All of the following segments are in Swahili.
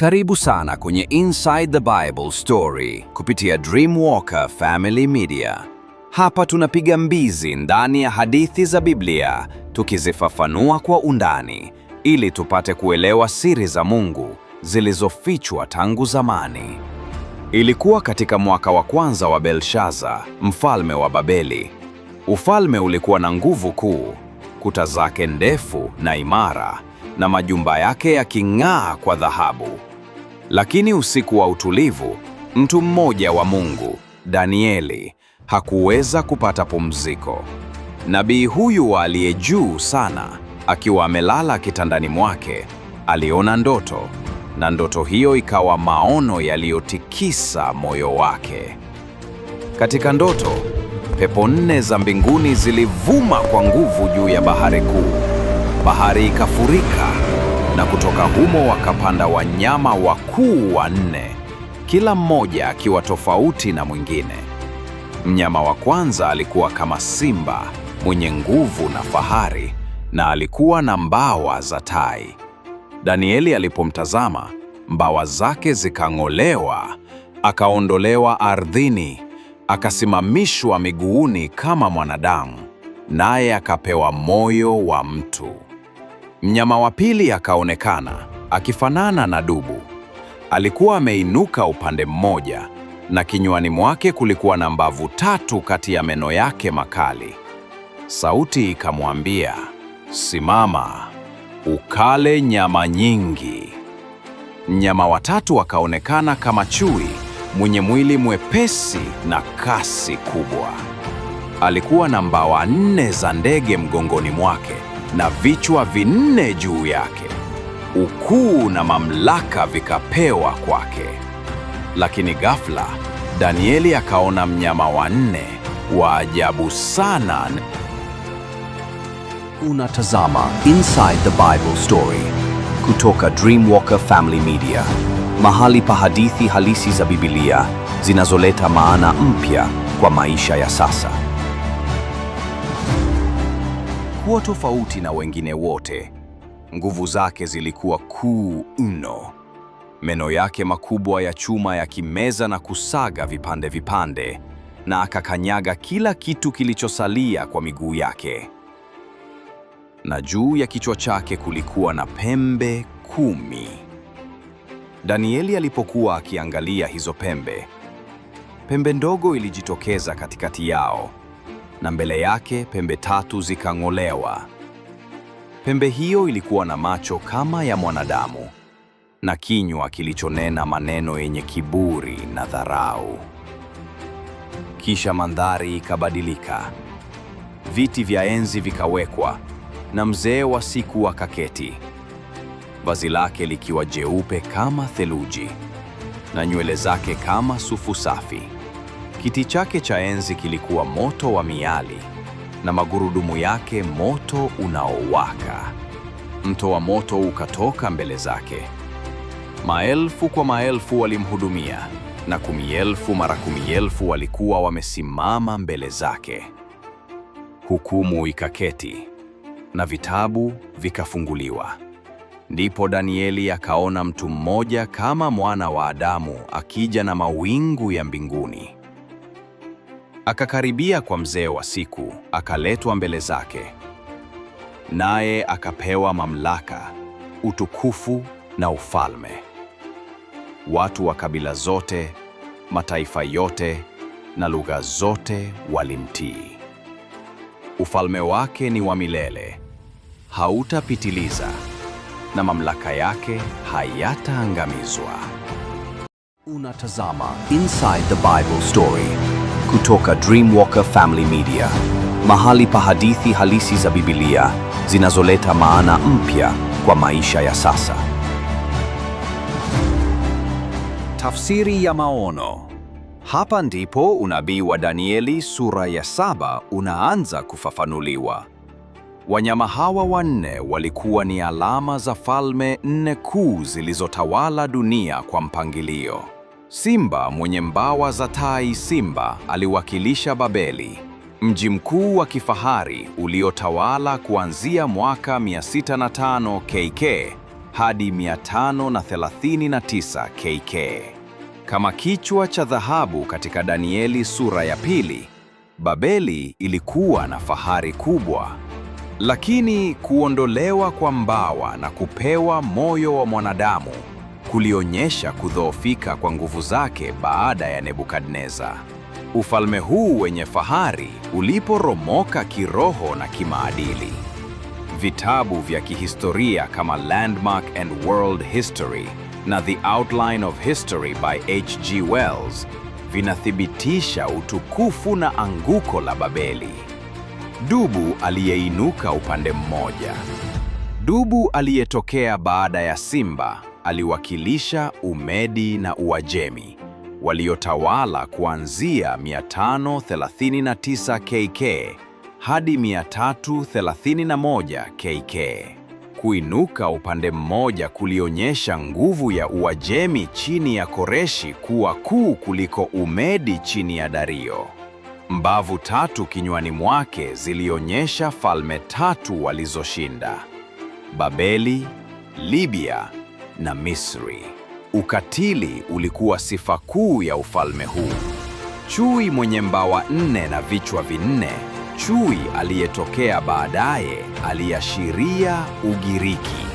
Karibu sana kwenye Inside the Bible Story kupitia Dreamwalker Family Media. Hapa tunapiga mbizi ndani ya hadithi za Biblia, tukizifafanua kwa undani ili tupate kuelewa siri za Mungu zilizofichwa tangu zamani. Ilikuwa katika mwaka wa kwanza wa Belshaza, mfalme wa Babeli. Ufalme ulikuwa na nguvu kuu, kuta zake ndefu na imara, na majumba yake yaking'aa kwa dhahabu. Lakini usiku wa utulivu, mtu mmoja wa Mungu, Danieli, hakuweza kupata pumziko. Nabii huyu aliye juu sana, akiwa amelala kitandani mwake, aliona ndoto, na ndoto hiyo ikawa maono yaliyotikisa moyo wake. Katika ndoto, pepo 4 za mbinguni zilivuma kwa nguvu juu ya bahari kuu. Bahari ikafurika, na kutoka humo wakapanda wanyama wakuu 4, kila mmoja akiwa tofauti na mwingine. Mnyama wa kwanza alikuwa kama simba, mwenye nguvu na fahari, na alikuwa na mbawa za tai. Danieli alipomtazama, mbawa zake zikang'olewa, akaondolewa ardhini, akasimamishwa miguuni kama mwanadamu, naye akapewa moyo wa mtu. Mnyama wa pili akaonekana, akifanana na dubu. Alikuwa ameinuka upande mmoja, na kinywani mwake kulikuwa na mbavu 3 kati ya meno yake makali. Sauti ikamwambia, "Simama, ukale nyama nyingi." Mnyama wa 3 akaonekana kama chui, mwenye mwili mwepesi na kasi kubwa. Alikuwa na mbawa 4 za ndege mgongoni mwake, na vichwa 4 juu yake. Ukuu na mamlaka vikapewa kwake. Lakini ghafla, Danieli akaona mnyama wa 4 wa ajabu sana. Unatazama Inside the Bible Story kutoka Dreamwalker Family Media, mahali pa hadithi halisi za Biblia zinazoleta maana mpya kwa maisha ya sasa. Kuwa tofauti na wengine wote, nguvu zake zilikuwa kuu mno. Meno yake makubwa ya chuma yakimeza na kusaga vipande vipande, na akakanyaga kila kitu kilichosalia kwa miguu yake. Na juu ya kichwa chake kulikuwa na pembe 10. Danieli alipokuwa akiangalia hizo pembe, pembe ndogo ilijitokeza katikati yao, na mbele yake pembe 3 zikang'olewa. Pembe hiyo ilikuwa na macho kama ya mwanadamu, na kinywa kilichonena maneno yenye kiburi na dharau. Kisha mandhari ikabadilika. Viti vya enzi vikawekwa, na mzee wa siku akaketi, vazi lake likiwa jeupe kama theluji, na nywele zake kama sufu safi. Kiti chake cha enzi kilikuwa moto wa miali, na magurudumu yake moto unaowaka. Mto wa moto ukatoka mbele zake. Maelfu kwa maelfu walimhudumia, na 10,000 mara 10,000 walikuwa wamesimama mbele zake. Hukumu ikaketi, na vitabu vikafunguliwa. Ndipo Danieli akaona mtu mmoja kama mwana wa Adamu akija na mawingu ya mbinguni. Akakaribia kwa mzee wa siku, akaletwa mbele zake. Naye akapewa mamlaka, utukufu na ufalme. Watu wa kabila zote, mataifa yote na lugha zote walimtii. Ufalme wake ni wa milele, hautapitiliza, na mamlaka yake hayataangamizwa. Unatazama Inside the Bible Story kutoka Dreamwalker Family Media, mahali pa hadithi halisi za Biblia zinazoleta maana mpya kwa maisha ya sasa. Tafsiri ya maono. Hapa ndipo unabii wa Danieli sura ya 7 unaanza kufafanuliwa. Wanyama hawa 4 walikuwa ni alama za falme 4 kuu zilizotawala dunia kwa mpangilio. Simba mwenye mbawa za tai simba aliwakilisha Babeli, mji mkuu wa kifahari uliotawala kuanzia mwaka 605 KK hadi 539 KK. Kama kichwa cha dhahabu katika Danieli sura ya 2, Babeli ilikuwa na fahari kubwa. Lakini kuondolewa kwa mbawa na kupewa moyo wa mwanadamu kulionyesha kudhoofika kwa nguvu zake baada ya Nebukadneza. Ufalme huu wenye fahari uliporomoka kiroho na kimaadili. Vitabu vya kihistoria kama Landmark and World History na The Outline of History by H.G. Wells vinathibitisha utukufu na anguko la Babeli. Dubu aliyeinuka upande mmoja. Dubu aliyetokea baada ya simba aliwakilisha Umedi na Uajemi, waliotawala kuanzia 539 KK hadi 331 KK. Kuinuka upande mmoja kulionyesha nguvu ya Uajemi chini ya Koreshi kuwa kuu kuliko Umedi chini ya Dario. Mbavu tatu kinywani mwake zilionyesha falme tatu walizoshinda: Babeli, Libya na Misri. Ukatili ulikuwa sifa kuu ya ufalme huu. Chui mwenye mbawa 4 na vichwa 4, chui aliyetokea baadaye, aliashiria Ugiriki,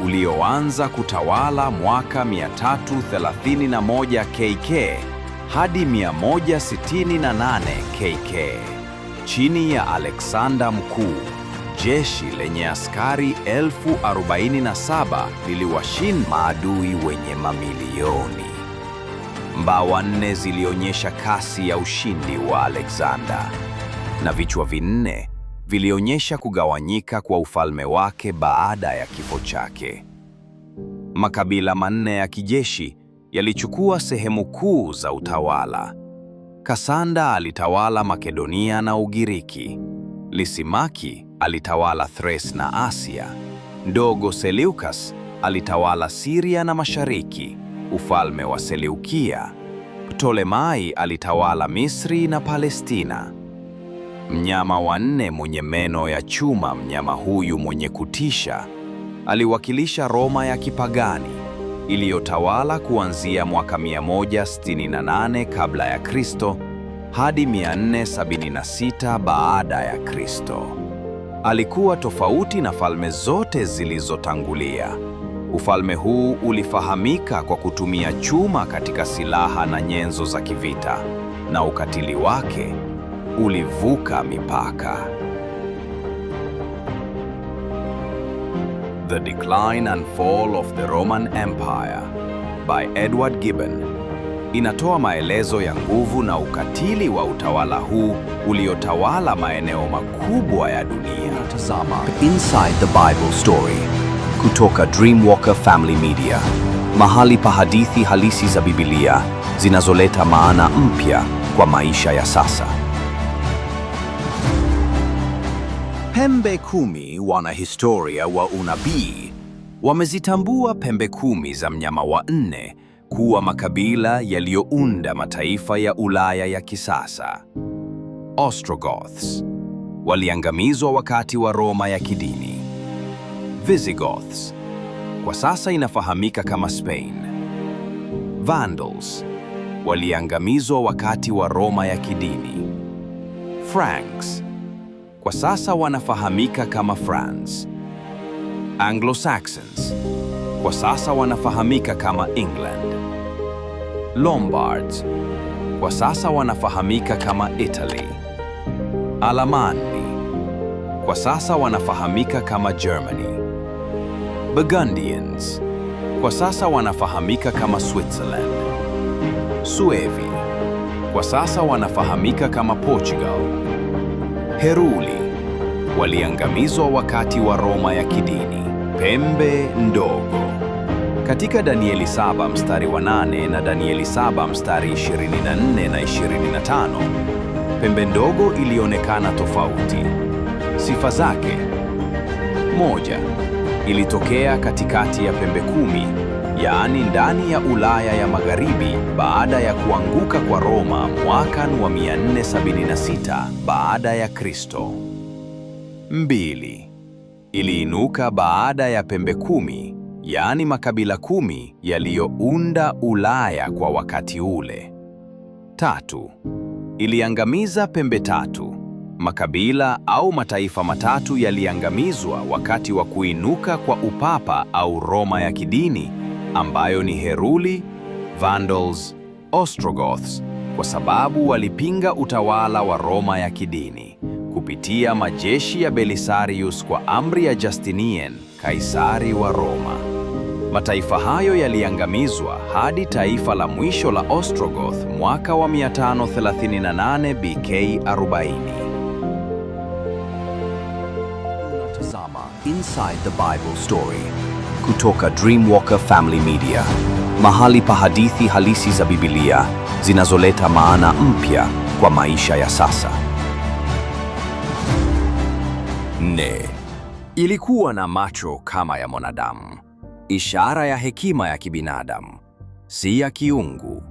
ulioanza kutawala mwaka 331 KK hadi 168 KK. Chini ya Alexander Mkuu, jeshi lenye askari 47,000 liliwashinda maadui wenye mamilioni. Mbawa 4 zilionyesha kasi ya ushindi wa Alexander, na vichwa 4 vilionyesha kugawanyika kwa ufalme wake baada ya kifo chake. Makabila 4 ya kijeshi yalichukua sehemu kuu za utawala. Kasanda alitawala Makedonia na Ugiriki. Lisimaki alitawala Thrace na Asia. Ndogo Seleucus alitawala Syria na Mashariki, ufalme wa Seleukia. Ptolemai alitawala Misri na Palestina. Mnyama wa 4 mwenye meno ya chuma, mnyama huyu mwenye kutisha, aliwakilisha Roma ya kipagani iliyotawala kuanzia mwaka 168 kabla ya Kristo hadi 476 baada ya Kristo. Alikuwa tofauti na falme zote zilizotangulia. Ufalme huu ulifahamika kwa kutumia chuma katika silaha na nyenzo za kivita, na ukatili wake ulivuka mipaka. The Decline and Fall of the Roman Empire by Edward Gibbon inatoa maelezo ya nguvu na ukatili wa utawala huu uliotawala maeneo makubwa ya dunia. Tazama Inside the Bible Story kutoka Dreamwalker Family Media, mahali pa hadithi halisi za Biblia zinazoleta maana mpya kwa maisha ya sasa. Pembe 10. Wanahistoria wa unabii wamezitambua pembe 10 za mnyama wa 4 kuwa makabila yaliyounda mataifa ya Ulaya ya kisasa. Ostrogoths waliangamizwa wakati wa Roma ya kidini. Visigoths kwa sasa inafahamika kama Spain. Vandals waliangamizwa wakati wa Roma ya kidini. Franks kwa sasa wanafahamika kama France. Anglo-Saxons kwa sasa wanafahamika kama England. Lombards kwa sasa wanafahamika kama Italy. Alamanni kwa sasa wanafahamika kama Germany. Burgundians kwa sasa wanafahamika kama Switzerland. Suevi kwa sasa wanafahamika kama Portugal. Heruli waliangamizwa wakati wa Roma ya kidini. Pembe ndogo. Katika Danieli 7 mstari wa 8 na Danieli 7 mstari 24 na 25, pembe ndogo ilionekana tofauti. Sifa zake: 1. Ilitokea katikati ya pembe 10, yaani ndani ya Ulaya ya Magharibi baada ya kuanguka kwa Roma mwaka wa 476 baada ya Kristo. 2. Iliinuka baada ya pembe 10, yaani makabila 10 yaliyounda Ulaya kwa wakati ule. 3. Iliangamiza pembe tatu. Makabila au mataifa matatu yaliangamizwa wakati wa kuinuka kwa upapa au Roma ya kidini, ambayo ni Heruli, Vandals, Ostrogoths, kwa sababu walipinga utawala wa Roma ya kidini kupitia majeshi ya Belisarius kwa amri ya Justinian, Kaisari wa Roma. Mataifa hayo yaliangamizwa hadi taifa la mwisho la Ostrogoth mwaka wa 538 BK 40. Unatazama Inside the Bible Story kutoka Dreamwalker Family Media, mahali pa hadithi halisi za Biblia zinazoleta maana mpya kwa maisha ya sasa. 4. Ilikuwa na macho kama ya mwanadamu, ishara ya hekima ya kibinadamu, si ya kiungu,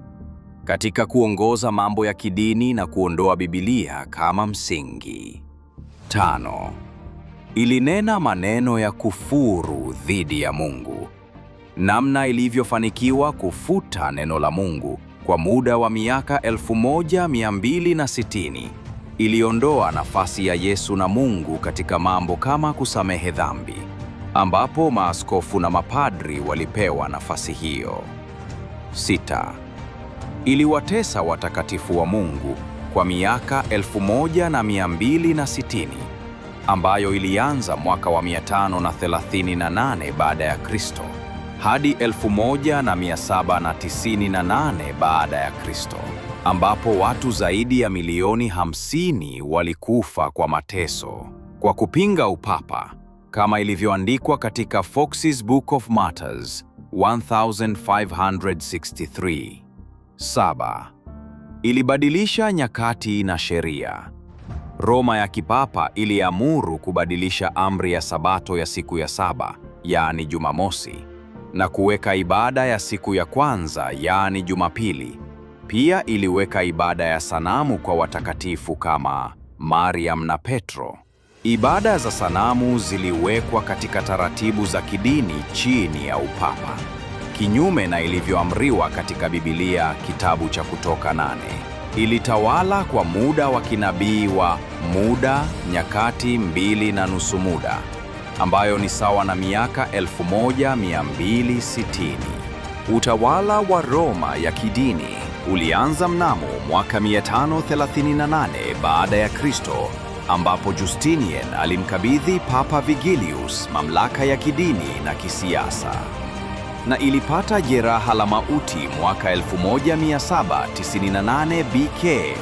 katika kuongoza mambo ya kidini na kuondoa Biblia kama msingi. 5. Ilinena maneno ya kufuru dhidi ya Mungu. Namna ilivyofanikiwa kufuta neno la Mungu kwa muda wa miaka 1260, iliondoa nafasi ya Yesu na Mungu katika mambo kama kusamehe dhambi, ambapo maaskofu na mapadri walipewa nafasi hiyo. 6. Iliwatesa watakatifu wa Mungu kwa miaka 1260, ambayo ilianza mwaka wa 538 baada ya Kristo hadi 1798 baada ya Kristo, ambapo watu zaidi ya milioni 50 walikufa kwa mateso kwa kupinga upapa, kama ilivyoandikwa katika Fox's Book of Martyrs 1563. 7. Ilibadilisha nyakati na sheria. Roma ya kipapa iliamuru kubadilisha amri ya Sabato ya siku ya saba, yaani Jumamosi, na kuweka ibada ya siku ya kwanza, yaani Jumapili. Pia iliweka ibada ya sanamu kwa watakatifu kama Mariam na Petro. Ibada za sanamu ziliwekwa katika taratibu za kidini chini ya upapa, kinyume na ilivyoamriwa katika Biblia, kitabu cha Kutoka 8. Ilitawala kwa muda wa kinabii wa muda, nyakati 2.5 muda, ambayo ni sawa na miaka 1260. Utawala wa Roma ya kidini ulianza mnamo mwaka 538 baada ya Kristo, ambapo Justinian alimkabidhi Papa Vigilius mamlaka ya kidini na kisiasa, na ilipata jeraha la mauti mwaka 1798 BK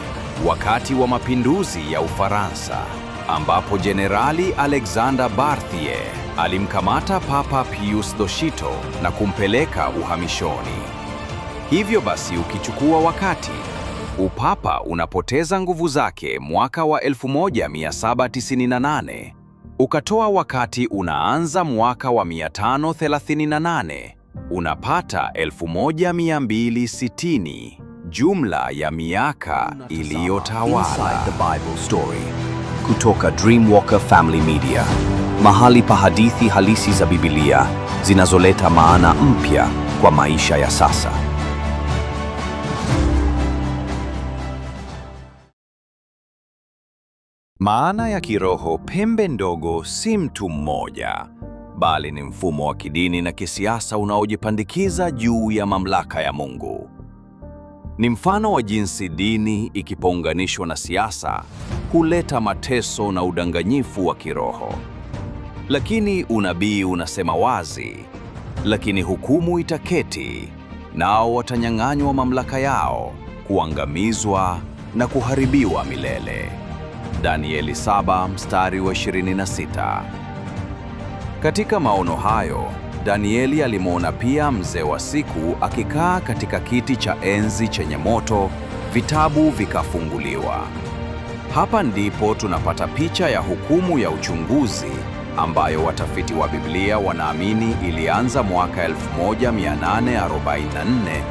wakati wa mapinduzi ya Ufaransa, ambapo Jenerali Alexander Barthier alimkamata Papa Pius Dosito na kumpeleka uhamishoni. Hivyo basi, ukichukua wakati, upapa unapoteza nguvu zake mwaka wa 1798, ukatoa wakati unaanza mwaka wa 538, unapata 1260, jumla ya miaka iliyotawala. Inside the Bible Story kutoka Dreamwalker Family Media, mahali pa hadithi halisi za Biblia zinazoleta maana mpya kwa maisha ya sasa. Maana ya kiroho pembe ndogo si mtu mmoja, bali ni mfumo wa kidini na kisiasa unaojipandikiza juu ya mamlaka ya Mungu. Ni mfano wa jinsi dini ikipounganishwa na siasa huleta mateso na udanganyifu wa kiroho. Lakini unabii unasema wazi, lakini hukumu itaketi, nao watanyang'anywa mamlaka yao, kuangamizwa na kuharibiwa milele. Danieli 7 mstari wa 26. Katika maono hayo, Danieli alimwona pia mzee wa siku akikaa katika kiti cha enzi chenye moto, vitabu vikafunguliwa. Hapa ndipo tunapata picha ya hukumu ya uchunguzi ambayo watafiti wa Biblia wanaamini ilianza mwaka 1844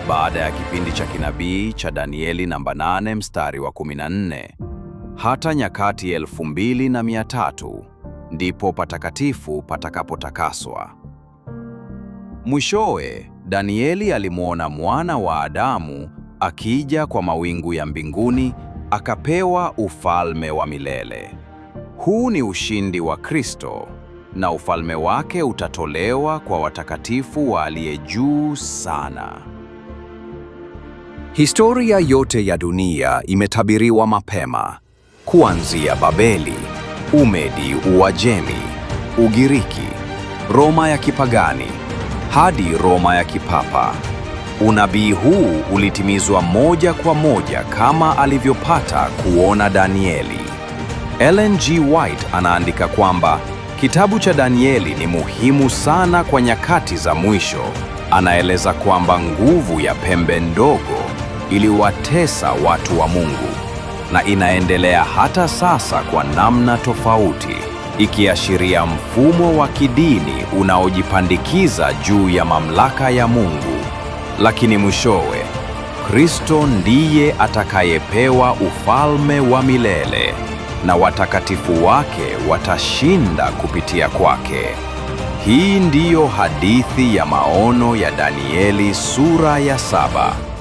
baada ya kipindi cha kinabii cha Danieli namba 8 mstari wa 14. Hata nyakati 2300 ndipo patakatifu patakapotakaswa. Mwishowe, Danieli alimwona Mwana wa Adamu akija kwa mawingu ya mbinguni, akapewa ufalme wa milele. Huu ni ushindi wa Kristo, na ufalme wake utatolewa kwa watakatifu wa aliye juu sana. Historia yote ya dunia imetabiriwa mapema, kuanzia Babeli, Umedi, Uajemi, Ugiriki, Roma ya kipagani hadi Roma ya kipapa. Unabii huu ulitimizwa moja kwa moja kama alivyopata kuona Danieli. Ellen G. White anaandika kwamba kitabu cha Danieli ni muhimu sana kwa nyakati za mwisho. Anaeleza kwamba nguvu ya pembe ndogo iliwatesa watu wa Mungu, na inaendelea hata sasa kwa namna tofauti, ikiashiria mfumo wa kidini unaojipandikiza juu ya mamlaka ya Mungu. Lakini mwishowe, Kristo ndiye atakayepewa ufalme wa milele, na watakatifu wake watashinda kupitia kwake. Hii ndiyo hadithi ya maono ya Danieli sura ya 7.